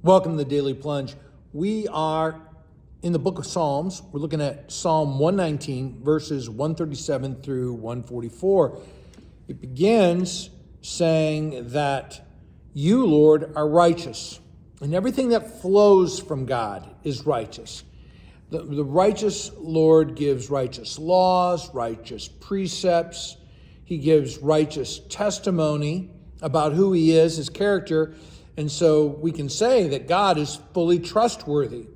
Welcome to the Daily Plunge. We are in the book of Psalms. We're looking at Psalm 119, verses 137 through 144. It begins saying that you, Lord, are righteous, and everything that flows from God is righteous. The righteous Lord gives righteous laws, righteous precepts. He gives righteous testimony about who he is, his character. And so we can say that God is fully trustworthy.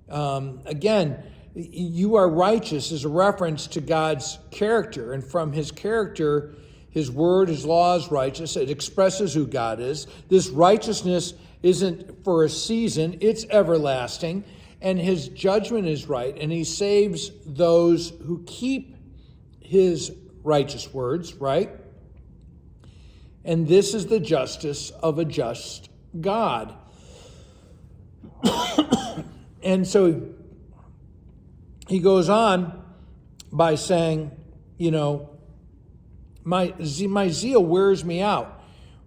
Again, you are righteous is a reference to God's character. And from his character, his word, his law is righteous. It expresses who God is. This righteousness isn't for a season, it's everlasting. And his judgment is right. And he saves those who keep his righteous words, right? And this is the justice of a just God. And so he goes on by saying, my zeal wears me out.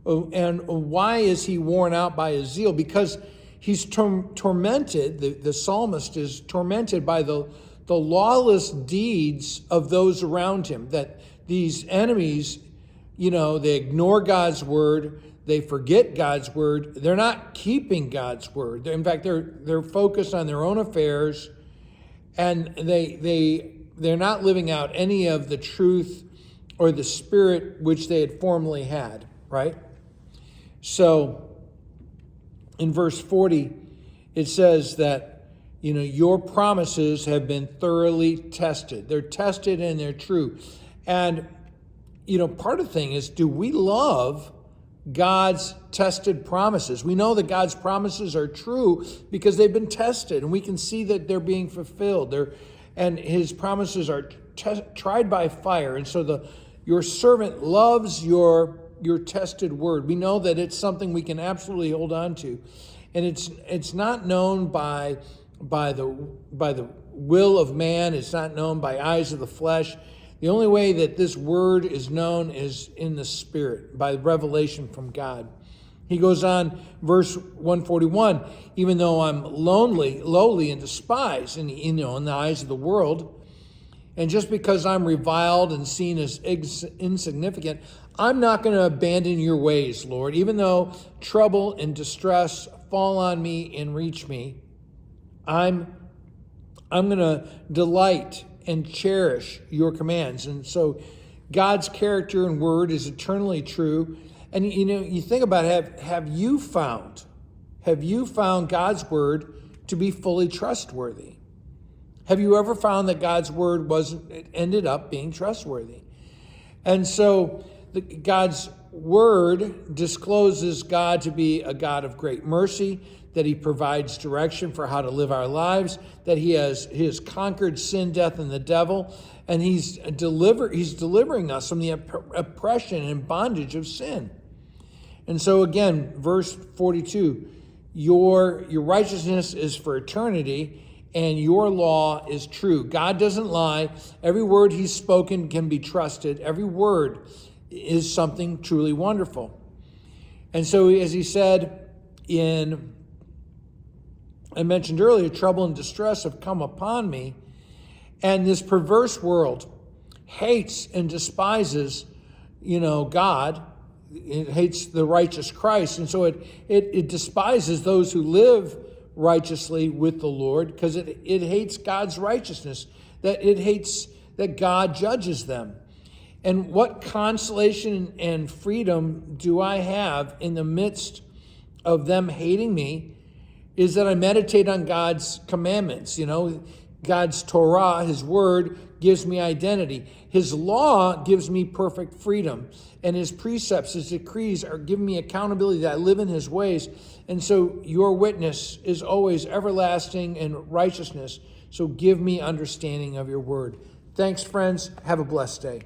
And why is he worn out by his zeal? Because he's tormented, the psalmist is tormented by the lawless deeds of those around him, that these enemies, they ignore God's word, they forget God's word, they're not keeping God's word. In fact, they're focused on their own affairs, and they're not living out any of the truth or the spirit which they had formerly had, right? So in verse 40, it says that, your promises have been thoroughly tested. They're tested and they're true. And part of the thing is, do we love God's tested promises? We know that God's promises are true because they've been tested, and we can see that they're being fulfilled. And his promises are tried by fire. And so your servant loves your tested word. We know that it's something we can absolutely hold on to. And it's not known by the will of man. It's not known by eyes of the flesh. The only way that this word is known is in the Spirit, by revelation from God. He goes on, verse 141, even though I'm lowly, and despised in the eyes of the world, and just because I'm reviled and seen as insignificant, I'm not going to abandon your ways, Lord. Even though trouble and distress fall on me and reach me, I'm going to delight and cherish your commands. And so God's character and word is eternally true. And you think about it, have you found God's word to be fully trustworthy? Have you ever found that God's word ended up being trustworthy? And so God's word discloses God to be a God of great mercy, that he provides direction for how to live our lives, that he has conquered sin, death, and the devil, and he's delivering us from the oppression and bondage of sin. And so again, verse 42, your righteousness is for eternity, and your law is true. God doesn't lie. Every word he's spoken can be trusted. Every word is something truly wonderful. And so as he said I mentioned earlier, trouble and distress have come upon me, and this perverse world hates and despises, God. It hates the righteous Christ, and so it despises those who live righteously with the Lord, because it hates God's righteousness, that it hates that God judges them. And what consolation and freedom do I have in the midst of them hating me is that I meditate on God's commandments. God's Torah, his word, gives me identity. His law gives me perfect freedom. And his precepts, his decrees are giving me accountability that I live in his ways. And so your witness is always everlasting and righteousness. So give me understanding of your word. Thanks, friends. Have a blessed day.